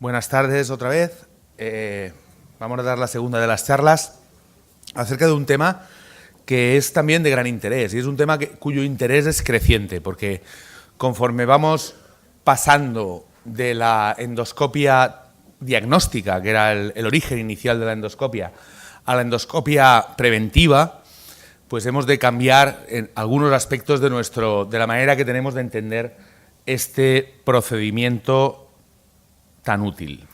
Buenas tardes otra vez. Vamos a dar la segunda de las charlas acerca de un tema que es también de gran interés y es un tema cuyo interés es creciente porque conforme vamos pasando de la endoscopia diagnóstica, que era el origen inicial de la endoscopia, a la endoscopia preventiva, pues hemos de cambiar en algunos aspectos de la manera que tenemos de entender este procedimiento tan útil.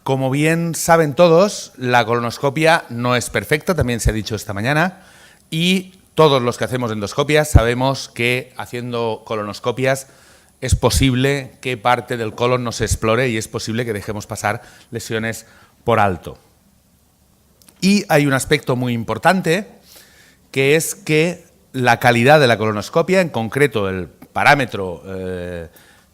Como bien saben todos, la colonoscopia no es perfecta, también se ha dicho esta mañana, y todos los que hacemos endoscopias sabemos que haciendo colonoscopias es posible que parte del colon no se explore y es posible que dejemos pasar lesiones por alto. Y hay un aspecto muy importante, que es que la calidad de la colonoscopia, en concreto el parámetro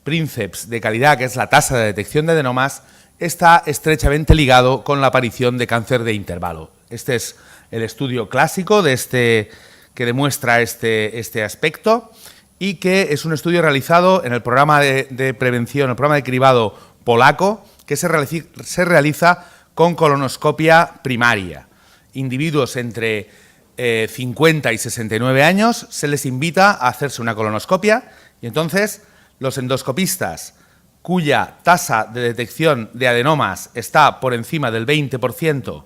Princeps de calidad, que es la tasa de detección de adenomas, está estrechamente ligado con la aparición de cáncer de intervalo. Este es el estudio clásico que demuestra este aspecto y que es un estudio realizado en el programa de prevención, el programa de cribado polaco, que se realiza con colonoscopia primaria. Individuos entre 50 y 69 años se les invita a hacerse una colonoscopia y entonces los endoscopistas cuya tasa de detección de adenomas está por encima del 20%,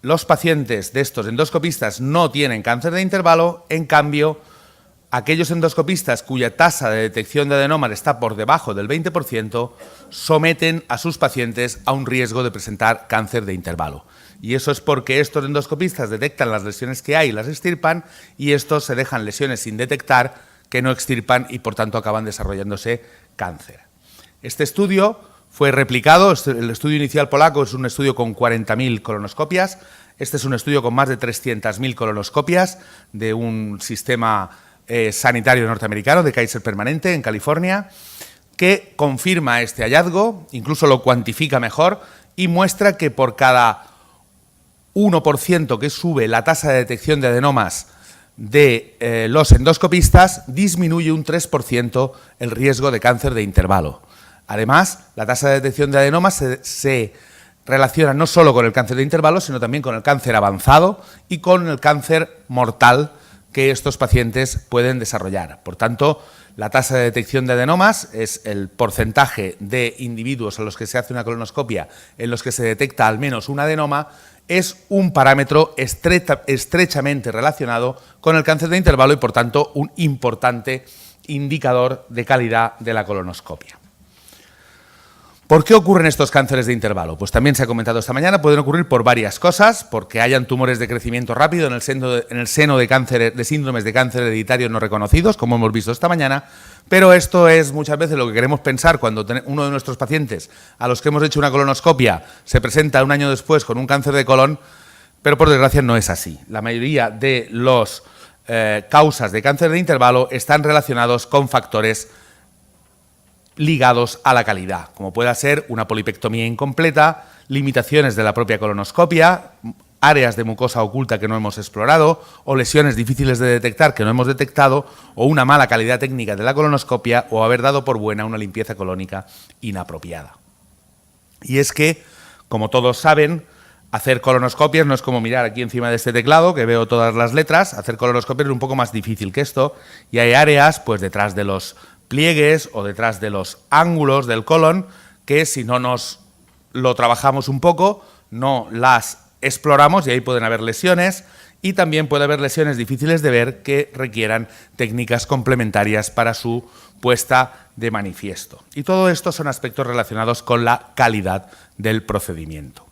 los pacientes de estos endoscopistas no tienen cáncer de intervalo, en cambio, aquellos endoscopistas cuya tasa de detección de adenomas está por debajo del 20% someten a sus pacientes a un riesgo de presentar cáncer de intervalo. Y eso es porque estos endoscopistas detectan las lesiones que hay y las extirpan, y estos se dejan lesiones sin detectar que no extirpan y por tanto acaban desarrollándose cáncer. Este estudio fue replicado, el estudio inicial polaco es un estudio con 40.000 colonoscopias, este es un estudio con más de 300.000 colonoscopias de un sistema sanitario norteamericano de Kaiser Permanente en California, que confirma este hallazgo, incluso lo cuantifica mejor y muestra que por cada 1% que sube la tasa de detección de adenomas de los endoscopistas, disminuye un 3% el riesgo de cáncer de intervalo. Además, la tasa de detección de adenomas se relaciona no solo con el cáncer de intervalo, sino también con el cáncer avanzado y con el cáncer mortal que estos pacientes pueden desarrollar. Por tanto, la tasa de detección de adenomas es el porcentaje de individuos a los que se hace una colonoscopia en los que se detecta al menos un adenoma, es un parámetro estrechamente relacionado con el cáncer de intervalo y, por tanto, un importante indicador de calidad de la colonoscopia. ¿Por qué ocurren estos cánceres de intervalo? Pues también se ha comentado esta mañana, pueden ocurrir por varias cosas, porque hayan tumores de crecimiento rápido en el seno de síndromes de cáncer hereditario no reconocidos, como hemos visto esta mañana, pero esto es muchas veces lo que queremos pensar cuando uno de nuestros pacientes a los que hemos hecho una colonoscopia se presenta un año después con un cáncer de colon, pero por desgracia no es así. La mayoría de las causas de cáncer de intervalo están relacionados con factores ligados a la calidad, como pueda ser una polipectomía incompleta, limitaciones de la propia colonoscopia, áreas de mucosa oculta que no hemos explorado, o lesiones difíciles de detectar que no hemos detectado, o una mala calidad técnica de la colonoscopia, o haber dado por buena una limpieza colónica inapropiada. Y es que, como todos saben, hacer colonoscopias no es como mirar aquí encima de este teclado, que veo todas las letras. Hacer colonoscopias es un poco más difícil que esto, y hay áreas pues detrás de los pliegues o detrás de los ángulos del colon que si no nos lo trabajamos un poco no las exploramos y ahí pueden haber lesiones, y también puede haber lesiones difíciles de ver que requieran técnicas complementarias para su puesta de manifiesto. Y todo esto son aspectos relacionados con la calidad del procedimiento.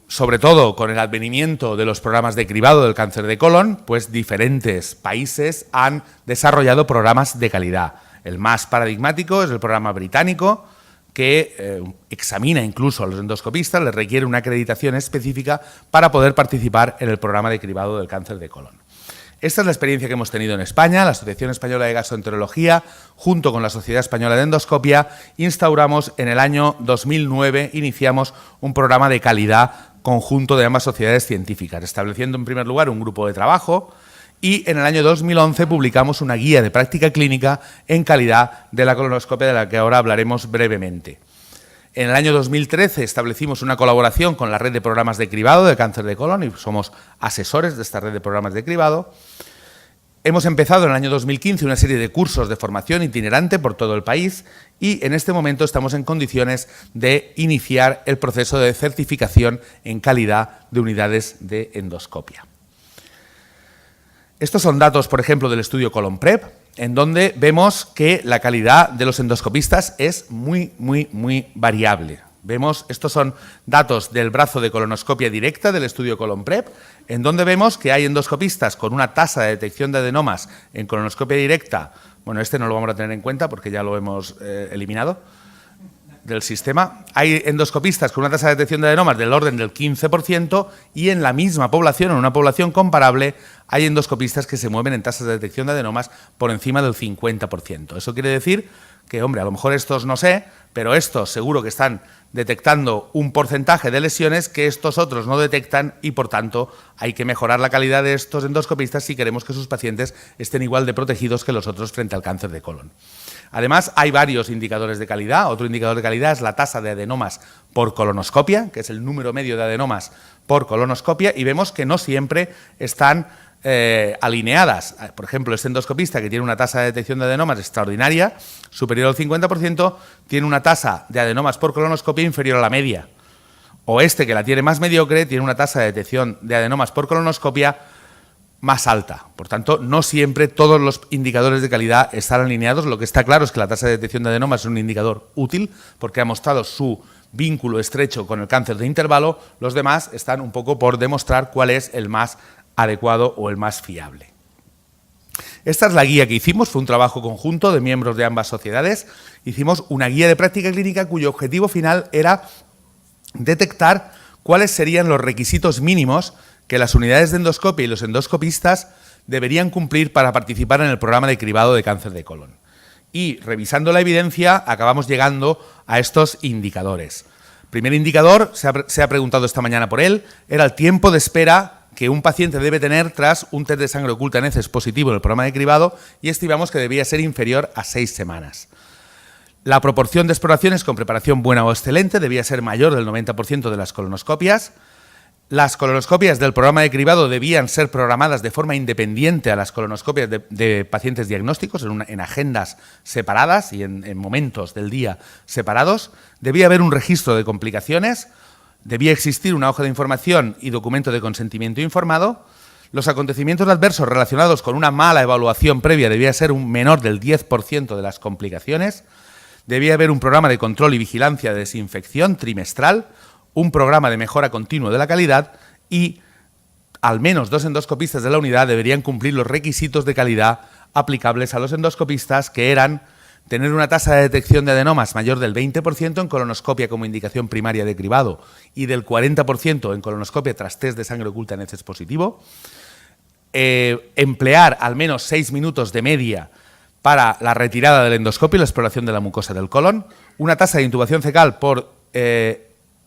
Sobre todo con el advenimiento de los programas de cribado del cáncer de colon, pues diferentes países han desarrollado programas de calidad. El más paradigmático es el programa británico, que examina incluso a los endoscopistas, les requiere una acreditación específica para poder participar en el programa de cribado del cáncer de colon. Esta es la experiencia que hemos tenido en España. La Asociación Española de Gastroenterología, junto con la Sociedad Española de Endoscopia, instauramos en el año 2009, iniciamos un programa de calidad conjunto de ambas sociedades científicas, estableciendo en primer lugar un grupo de trabajo y en el año 2011 publicamos una guía de práctica clínica en calidad de la colonoscopia, de la que ahora hablaremos brevemente. En el año 2013 establecimos una colaboración con la red de programas de cribado de cáncer de colon y somos asesores de esta red de programas de cribado. Hemos empezado en el año 2015 una serie de cursos de formación itinerante por todo el país y en este momento estamos en condiciones de iniciar el proceso de certificación en calidad de unidades de endoscopia. Estos son datos, por ejemplo, del estudio ColonPrep, en donde vemos que la calidad de los endoscopistas es muy variable. Estos son datos del brazo de colonoscopia directa del estudio ColonPrep, en donde vemos que hay endoscopistas con una tasa de detección de adenomas en colonoscopia directa. Bueno, este no lo vamos a tener en cuenta porque ya lo hemos eliminado del sistema. Hay endoscopistas con una tasa de detección de adenomas del orden del 15% y en la misma población, en una población comparable, hay endoscopistas que se mueven en tasas de detección de adenomas por encima del 50%. Eso quiere decir que, hombre, a lo mejor estos no sé, pero estos seguro que están detectando un porcentaje de lesiones que estos otros no detectan y, por tanto, hay que mejorar la calidad de estos endoscopistas si queremos que sus pacientes estén igual de protegidos que los otros frente al cáncer de colon. Además, hay varios indicadores de calidad. Otro indicador de calidad es la tasa de adenomas por colonoscopia, que es el número medio de adenomas por colonoscopia, y vemos que no siempre están alineadas. Por ejemplo, este endoscopista que tiene una tasa de detección de adenomas extraordinaria, superior al 50%, tiene una tasa de adenomas por colonoscopia inferior a la media. O este, que la tiene más mediocre, tiene una tasa de detección de adenomas por colonoscopia más alta. Por tanto, no siempre todos los indicadores de calidad están alineados. Lo que está claro es que la tasa de detección de adenomas es un indicador útil porque ha mostrado su vínculo estrecho con el cáncer de intervalo. Los demás están un poco por demostrar cuál es el más adecuado o el más fiable. Esta es la guía que hicimos, fue un trabajo conjunto de miembros de ambas sociedades. Hicimos una guía de práctica clínica cuyo objetivo final era detectar cuáles serían los requisitos mínimos que las unidades de endoscopia y los endoscopistas deberían cumplir para participar en el programa de cribado de cáncer de colon. Y revisando la evidencia acabamos llegando a estos indicadores. Primer indicador, se ha preguntado esta mañana por él, era el tiempo de espera que un paciente debe tener tras un test de sangre oculta en heces positivo en el programa de cribado y estimamos que debía ser inferior a 6 semanas. La proporción de exploraciones con preparación buena o excelente debía ser mayor del 90% de las colonoscopias. Las colonoscopias del programa de cribado debían ser programadas de forma independiente a las colonoscopias de pacientes diagnósticos, en agendas separadas y en momentos del día separados. Debía haber un registro de complicaciones. Debía existir una hoja de información y documento de consentimiento informado. Los acontecimientos adversos relacionados con una mala evaluación previa debía ser un menor del 10% de las complicaciones. Debía haber un programa de control y vigilancia de desinfección trimestral, un programa de mejora continua de la calidad y al menos 2 endoscopistas de la unidad deberían cumplir los requisitos de calidad aplicables a los endoscopistas, que eran tener una tasa de detección de adenomas mayor del 20% en colonoscopia como indicación primaria de cribado y del 40% en colonoscopia tras test de sangre oculta en heces positivo, emplear al menos 6 minutos de media para la retirada del endoscopio y la exploración de la mucosa del colon, una tasa de intubación fecal por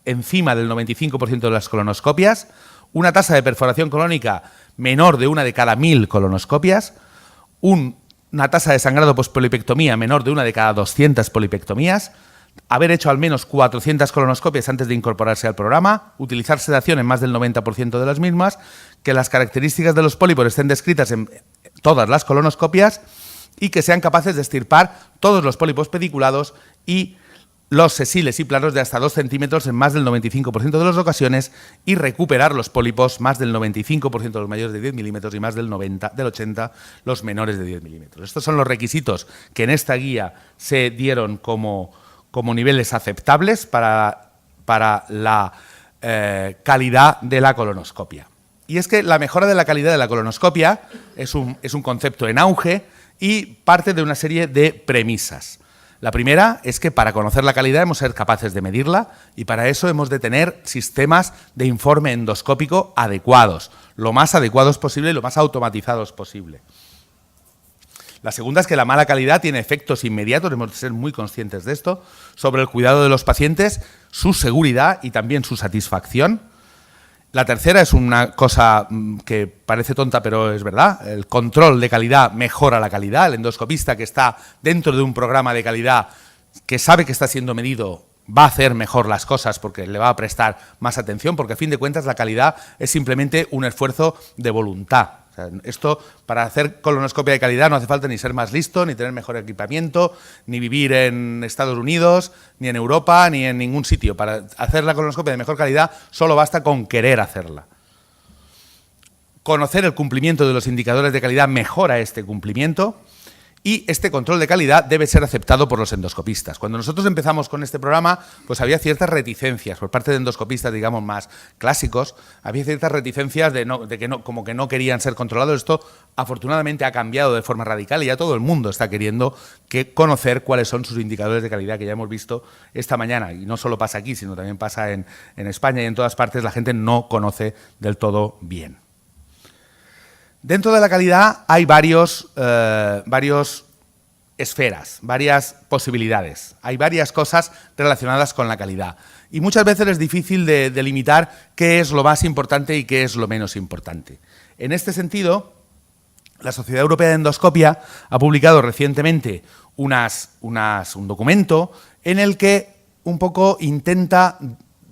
encima del 95% de las colonoscopias, una tasa de perforación colónica menor de 1 de cada 1000 colonoscopias, una tasa de sangrado pospolipectomía menor de 1 de cada 200 polipectomías, haber hecho al menos 400 colonoscopias antes de incorporarse al programa, utilizar sedación en más del 90% de las mismas, que las características de los pólipos estén descritas en todas las colonoscopias y que sean capaces de extirpar todos los pólipos pediculados y los sesiles y planos de hasta 2 centímetros en más del 95% de las ocasiones y recuperar los pólipos más del 95% de los mayores de 10 milímetros y más del 80% los menores de 10 milímetros. Estos son los requisitos que en esta guía se dieron como niveles aceptables para la calidad de la colonoscopia. Y es que la mejora de la calidad de la colonoscopia es un concepto en auge y parte de una serie de premisas. La primera es que para conocer la calidad hemos de ser capaces de medirla y para eso hemos de tener sistemas de informe endoscópico adecuados, lo más adecuados posible y lo más automatizados posible. La segunda es que la mala calidad tiene efectos inmediatos, hemos de ser muy conscientes de esto, sobre el cuidado de los pacientes, su seguridad y también su satisfacción. La tercera es una cosa que parece tonta, pero es verdad. El control de calidad mejora la calidad. El endoscopista que está dentro de un programa de calidad, que sabe que está siendo medido, va a hacer mejor las cosas porque le va a prestar más atención, porque a fin de cuentas la calidad es simplemente un esfuerzo de voluntad. O sea, esto, para hacer colonoscopia de calidad no hace falta ni ser más listo, ni tener mejor equipamiento, ni vivir en Estados Unidos, ni en Europa, ni en ningún sitio. Para hacer la colonoscopia de mejor calidad solo basta con querer hacerla. Conocer el cumplimiento de los indicadores de calidad mejora este cumplimiento. Y este control de calidad debe ser aceptado por los endoscopistas. Cuando nosotros empezamos con este programa, pues había ciertas reticencias por parte de endoscopistas, digamos, más clásicos. Había ciertas reticencias como que no querían ser controlados. Esto, afortunadamente, ha cambiado de forma radical y ya todo el mundo está queriendo conocer cuáles son sus indicadores de calidad, que ya hemos visto esta mañana. Y no solo pasa aquí, sino también pasa en España y en todas partes. La gente no conoce del todo bien. Dentro de la calidad hay varias esferas, varias posibilidades. Hay varias cosas relacionadas con la calidad. Y muchas veces es difícil de delimitar qué es lo más importante y qué es lo menos importante. En este sentido, la Sociedad Europea de Endoscopia ha publicado recientemente un documento en el que un poco intenta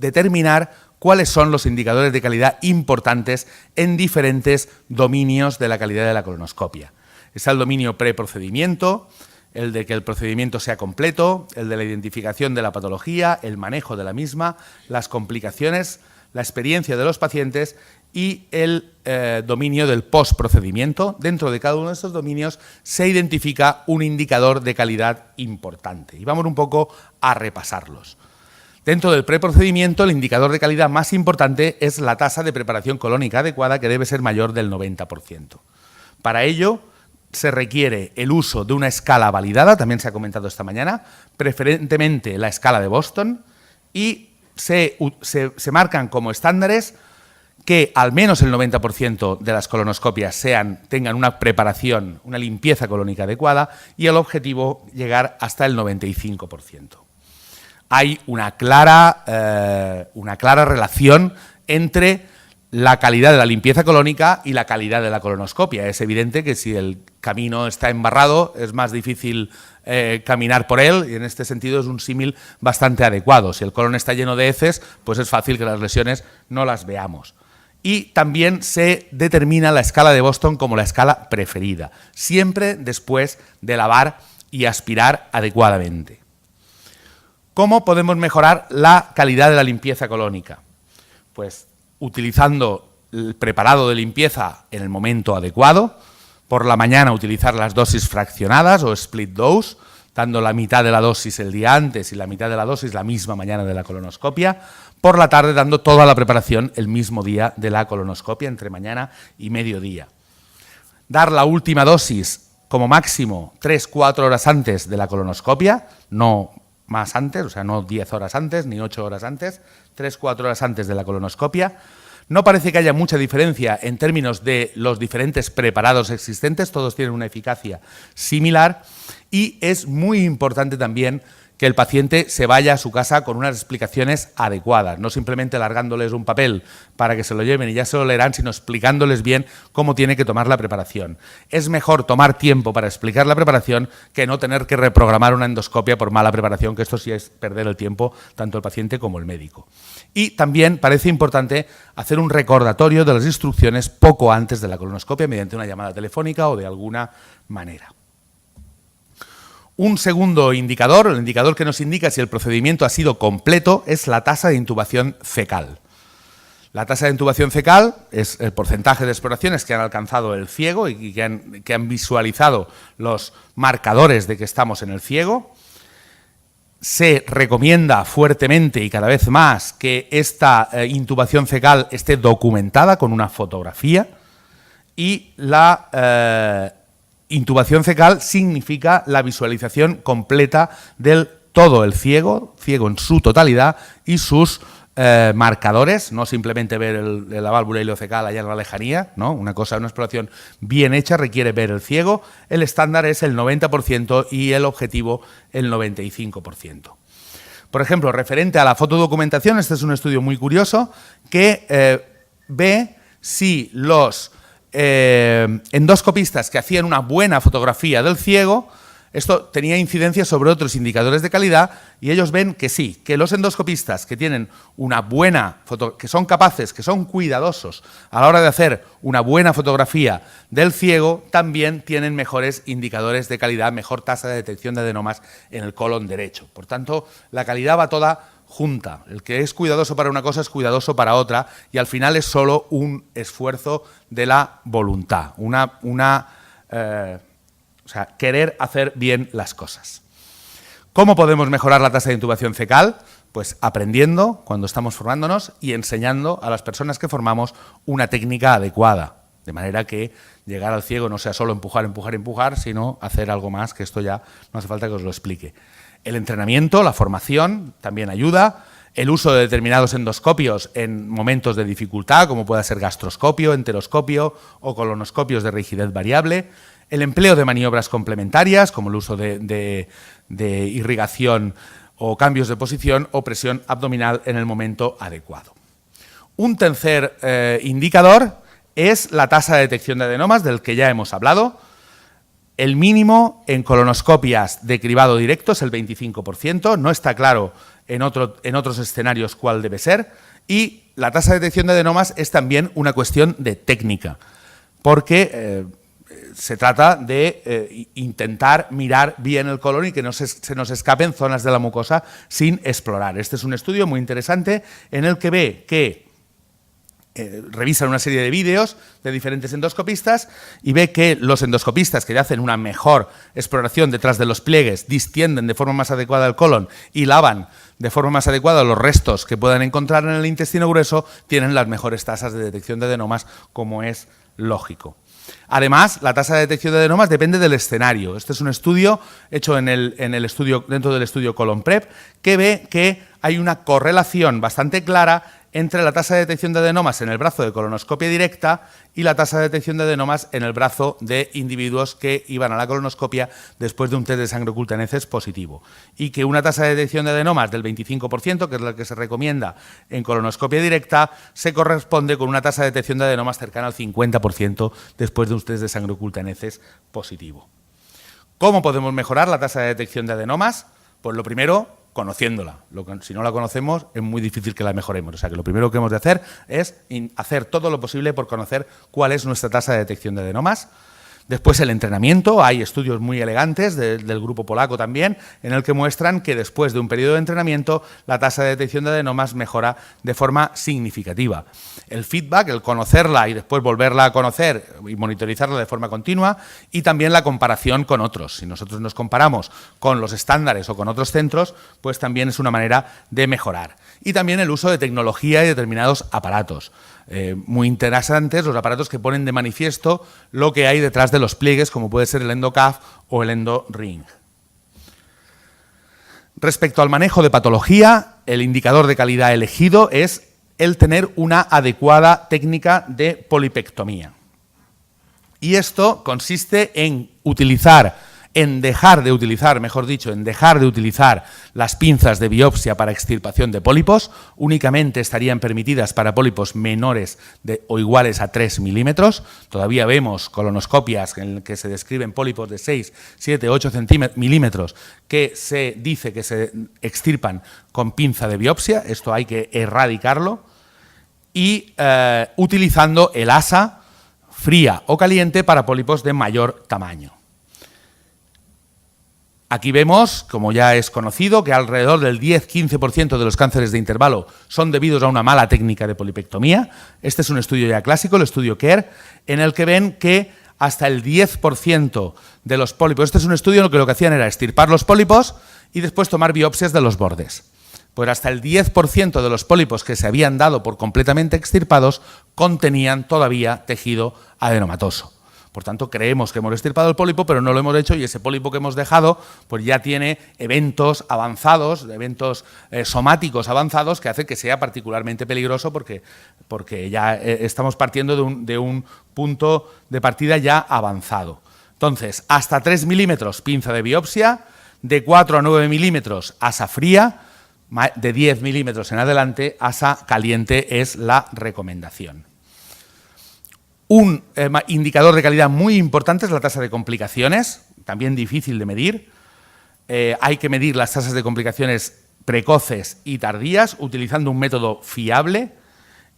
determinar cuáles son los indicadores de calidad importantes en diferentes dominios de la calidad de la colonoscopia. Está el dominio preprocedimiento, el de que el procedimiento sea completo, el de la identificación de la patología, el manejo de la misma, las complicaciones, la experiencia de los pacientes y el dominio del postprocedimiento. Dentro de cada uno de estos dominios se identifica un indicador de calidad importante. Y vamos un poco a repasarlos. Dentro del preprocedimiento, el indicador de calidad más importante es la tasa de preparación colónica adecuada, que debe ser mayor del 90%. Para ello, se requiere el uso de una escala validada, también se ha comentado esta mañana, preferentemente la escala de Boston, y se marcan como estándares que al menos el 90% de las colonoscopias tengan una preparación, una limpieza colónica adecuada, y el objetivo llegar hasta el 95%. Hay una clara relación entre la calidad de la limpieza colónica y la calidad de la colonoscopia. Es evidente que si el camino está embarrado es más difícil caminar por él, y en este sentido es un símil bastante adecuado. Si el colon está lleno de heces, pues es fácil que las lesiones no las veamos. Y también se determina la escala de Boston como la escala preferida, siempre después de lavar y aspirar adecuadamente. ¿Cómo podemos mejorar la calidad de la limpieza colónica? Pues utilizando el preparado de limpieza en el momento adecuado. Por la mañana utilizar las dosis fraccionadas o split dose, dando la mitad de la dosis el día antes y la mitad de la dosis la misma mañana de la colonoscopia. Por la tarde dando toda la preparación el mismo día de la colonoscopia, entre mañana y mediodía. Dar la última dosis como máximo 3-4 horas antes de la colonoscopia, no más antes, o sea, no 10 horas antes ni 8 horas antes, 3-4 horas antes de la colonoscopia. No parece que haya mucha diferencia en términos de los diferentes preparados existentes, todos tienen una eficacia similar, y es muy importante también que el paciente se vaya a su casa con unas explicaciones adecuadas, no simplemente largándoles un papel para que se lo lleven y ya se lo leerán, sino explicándoles bien cómo tiene que tomar la preparación. Es mejor tomar tiempo para explicar la preparación que no tener que reprogramar una endoscopia por mala preparación, que esto sí es perder el tiempo tanto el paciente como el médico. Y también parece importante hacer un recordatorio de las instrucciones poco antes de la colonoscopia mediante una llamada telefónica o de alguna manera. Un segundo indicador, el indicador que nos indica si el procedimiento ha sido completo, es la tasa de intubación fecal. La tasa de intubación fecal es el porcentaje de exploraciones que han alcanzado el ciego y que han visualizado los marcadores de que estamos en el ciego. Se recomienda fuertemente y cada vez más que esta intubación fecal esté documentada con una fotografía, y la intubación fecal significa la visualización completa del todo el ciego en su totalidad y sus marcadores, no simplemente ver la válvula ileocecal allá en la lejanía, ¿no? Una exploración bien hecha requiere ver el ciego. El estándar es el 90% y el objetivo el 95%. Por ejemplo, referente a la fotodocumentación, este es un estudio muy curioso que ve si los endoscopistas que hacían una buena fotografía del ciego, esto tenía incidencia sobre otros indicadores de calidad, y ellos ven que sí, que los endoscopistas que tienen una buena que son capaces, que son cuidadosos a la hora de hacer una buena fotografía del ciego, también tienen mejores indicadores de calidad, mejor tasa de detección de adenomas en el colon derecho. Por tanto, la calidad va toda junta. El que es cuidadoso para una cosa es cuidadoso para otra, y al final es solo un esfuerzo de la voluntad, o sea, querer hacer bien las cosas. ¿Cómo podemos mejorar la tasa de intubación fecal? Pues aprendiendo cuando estamos formándonos y enseñando a las personas que formamos una técnica adecuada, de manera que llegar al ciego no sea solo empujar, empujar, empujar, sino hacer algo más, que esto ya no hace falta que os lo explique. El entrenamiento, la formación, también ayuda. El uso de determinados endoscopios en momentos de dificultad, como pueda ser gastroscopio, enteroscopio o colonoscopios de rigidez variable. El empleo de maniobras complementarias, como el uso de irrigación o cambios de posición o presión abdominal en el momento adecuado. Un tercer indicador es la tasa de detección de adenomas, del que ya hemos hablado. El mínimo en colonoscopias de cribado directo es el 25%, no está claro en otros escenarios cuál debe ser, y la tasa de detección de adenomas es también una cuestión de técnica, porque se trata de intentar mirar bien el colon y que no se nos escapen zonas de la mucosa sin explorar. Este es un estudio muy interesante en el que ve que revisan una serie de vídeos de diferentes endoscopistas y ve que los endoscopistas que hacen una mejor exploración detrás de los pliegues distienden de forma más adecuada el colon y lavan de forma más adecuada los restos que puedan encontrar en el intestino grueso, tienen las mejores tasas de detección de adenomas, como es lógico. Además, la tasa de detección de adenomas depende del escenario. Este es un estudio hecho dentro del estudio ColonPrep, que ve que hay una correlación bastante clara entre la tasa de detección de adenomas en el brazo de colonoscopia directa y la tasa de detección de adenomas en el brazo de individuos que iban a la colonoscopia después de un test de sangre oculta en heces positivo. Y que una tasa de detección de adenomas del 25%, que es la que se recomienda en colonoscopia directa, se corresponde con una tasa de detección de adenomas cercana al 50% después de un test de sangre oculta en heces positivo. ¿Cómo podemos mejorar la tasa de detección de adenomas? Pues lo primero, conociéndola. Si no la conocemos, es muy difícil que la mejoremos. O sea que lo primero que hemos de hacer es hacer todo lo posible por conocer cuál es nuestra tasa de detección de adenomas. Después el entrenamiento, hay estudios muy elegantes del grupo polaco también, en el que muestran que después de un periodo de entrenamiento la tasa de detección de adenomas mejora de forma significativa. El feedback, el conocerla y después volverla a conocer y monitorizarla de forma continua, y también la comparación con otros. Si nosotros nos comparamos con los estándares o con otros centros, pues también es una manera de mejorar. Y también el uso de tecnología y determinados aparatos. Muy interesantes los aparatos que ponen de manifiesto lo que hay detrás de los pliegues, como puede ser el EndoCAF o el EndoRing. Respecto al manejo de patología, el indicador de calidad elegido es el tener una adecuada técnica de polipectomía. Y esto consiste en dejar de utilizar las pinzas de biopsia para extirpación de pólipos. Únicamente estarían permitidas para pólipos menores o iguales a 3 milímetros. Todavía vemos colonoscopias en las que se describen pólipos de 6, 7, 8 milímetros que se dice que se extirpan con pinza de biopsia. Esto hay que erradicarlo. Y utilizando el asa fría o caliente para pólipos de mayor tamaño. Aquí vemos, como ya es conocido, que alrededor del 10-15% de los cánceres de intervalo son debidos a una mala técnica de polipectomía. Este es un estudio ya clásico, el estudio Kerr, en el que ven que hasta el 10% de los pólipos, este es un estudio en el que lo que hacían era extirpar los pólipos y después tomar biopsias de los bordes. Pues hasta el 10% de los pólipos que se habían dado por completamente extirpados contenían todavía tejido adenomatoso. Por tanto, creemos que hemos extirpado el pólipo, pero no lo hemos hecho, y ese pólipo que hemos dejado pues ya tiene eventos avanzados, eventos somáticos avanzados, que hacen que sea particularmente peligroso porque ya estamos partiendo de un punto de partida ya avanzado. Entonces, hasta 3 milímetros pinza de biopsia, de 4 a 9 milímetros asa fría, de 10 milímetros en adelante asa caliente es la recomendación. Un indicador de calidad muy importante es la tasa de complicaciones, también difícil de medir. Hay que medir las tasas de complicaciones precoces y tardías utilizando un método fiable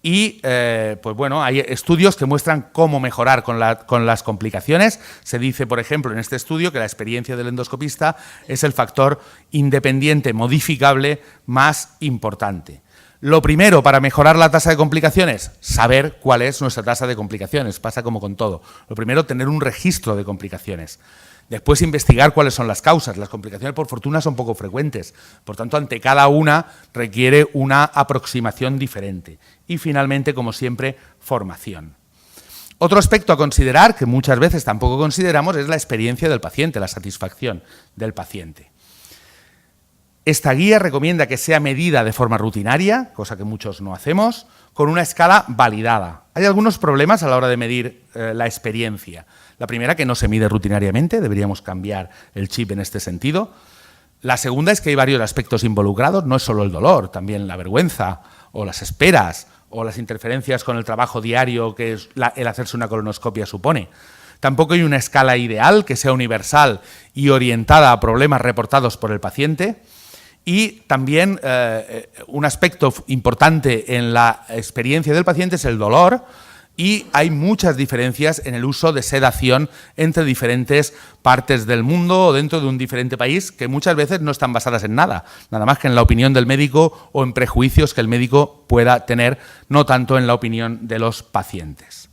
y pues bueno, hay estudios que muestran cómo mejorar con las complicaciones. Se dice, por ejemplo, en este estudio que la experiencia del endoscopista es el factor independiente modificable más importante. Lo primero para mejorar la tasa de complicaciones, saber cuál es nuestra tasa de complicaciones, pasa como con todo. Lo primero, tener un registro de complicaciones. Después, investigar cuáles son las causas. Las complicaciones, por fortuna, son poco frecuentes. Por tanto, ante cada una requiere una aproximación diferente. Y, finalmente, como siempre, formación. Otro aspecto a considerar, que muchas veces tampoco consideramos, es la experiencia del paciente, la satisfacción del paciente. Esta guía recomienda que sea medida de forma rutinaria, cosa que muchos no hacemos, con una escala validada. Hay algunos problemas a la hora de medir la experiencia. La primera, que no se mide rutinariamente, deberíamos cambiar el chip en este sentido. La segunda es que hay varios aspectos involucrados, no es solo el dolor, también la vergüenza o las esperas o las interferencias con el trabajo diario que el hacerse una colonoscopia supone. Tampoco hay una escala ideal que sea universal y orientada a problemas reportados por el paciente. Y también un aspecto importante en la experiencia del paciente es el dolor, y hay muchas diferencias en el uso de sedación entre diferentes partes del mundo o dentro de un diferente país, que muchas veces no están basadas en nada más que en la opinión del médico o en prejuicios que el médico pueda tener, no tanto en la opinión de los pacientes.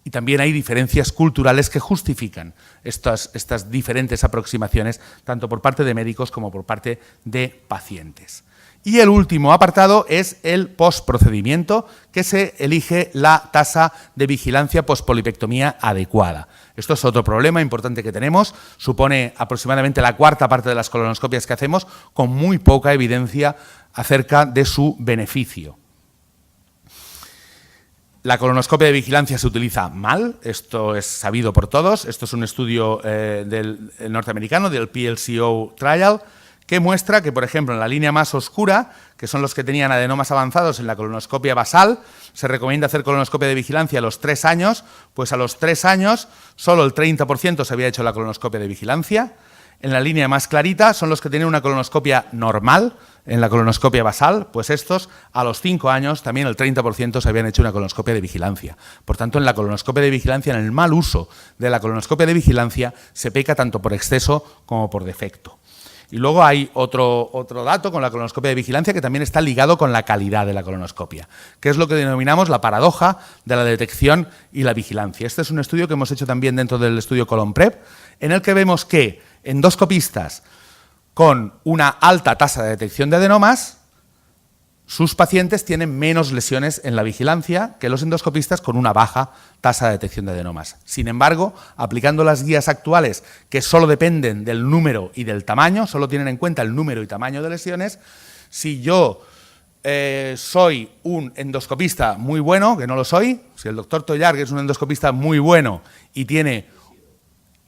Y también hay diferencias culturales que justifican estas diferentes aproximaciones, tanto por parte de médicos como por parte de pacientes. Y el último apartado es el postprocedimiento, que se elige la tasa de vigilancia pospolipectomía adecuada. Esto es otro problema importante que tenemos, supone aproximadamente la cuarta parte de las colonoscopias que hacemos, con muy poca evidencia acerca de su beneficio. La colonoscopia de vigilancia se utiliza mal, esto es sabido por todos. Esto es un estudio del norteamericano, del PLCO Trial, que muestra que, por ejemplo, en la línea más oscura, que son los que tenían adenomas avanzados en la colonoscopia basal, se recomienda hacer colonoscopia de vigilancia a los 3 años, pues a los 3 años solo el 30% se había hecho la colonoscopia de vigilancia. En la línea más clarita son los que tienen una colonoscopia normal, en la colonoscopia basal, pues estos a los 5 años también el 30% se habían hecho una colonoscopia de vigilancia. Por tanto, en la colonoscopia de vigilancia, en el mal uso de la colonoscopia de vigilancia, se peca tanto por exceso como por defecto. Y luego hay otro dato con la colonoscopia de vigilancia que también está ligado con la calidad de la colonoscopia, que es lo que denominamos la paradoja de la detección y la vigilancia. Este es un estudio que hemos hecho también dentro del estudio ColonPrep, en el que vemos que endoscopistas con una alta tasa de detección de adenomas, sus pacientes tienen menos lesiones en la vigilancia que los endoscopistas con una baja tasa de detección de adenomas. Sin embargo, aplicando las guías actuales, que solo dependen del número y del tamaño, solo tienen en cuenta el número y tamaño de lesiones, si yo soy un endoscopista muy bueno, que no lo soy, si el doctor Tollar, que es un endoscopista muy bueno y tiene,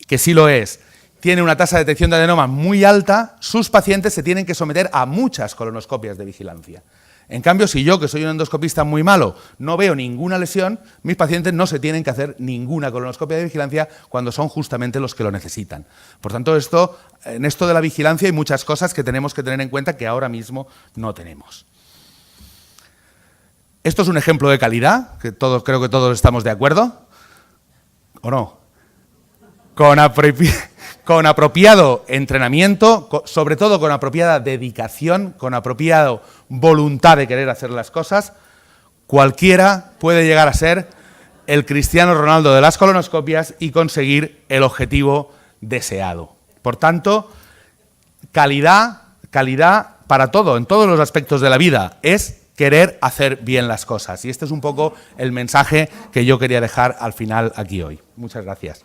que sí lo es, tiene una tasa de detección de adenomas muy alta, sus pacientes se tienen que someter a muchas colonoscopias de vigilancia. En cambio, si yo, que soy un endoscopista muy malo, no veo ninguna lesión, mis pacientes no se tienen que hacer ninguna colonoscopia de vigilancia cuando son justamente los que lo necesitan. Por tanto, en esto de la vigilancia hay muchas cosas que tenemos que tener en cuenta que ahora mismo no tenemos. Esto es un ejemplo de calidad, que creo que todos estamos de acuerdo, ¿o no? Con apropiado entrenamiento, sobre todo con apropiada dedicación, con apropiada voluntad de querer hacer las cosas, cualquiera puede llegar a ser el Cristiano Ronaldo de las colonoscopias y conseguir el objetivo deseado. Por tanto, calidad para todo, en todos los aspectos de la vida, es querer hacer bien las cosas. Y este es un poco el mensaje que yo quería dejar al final aquí hoy. Muchas gracias.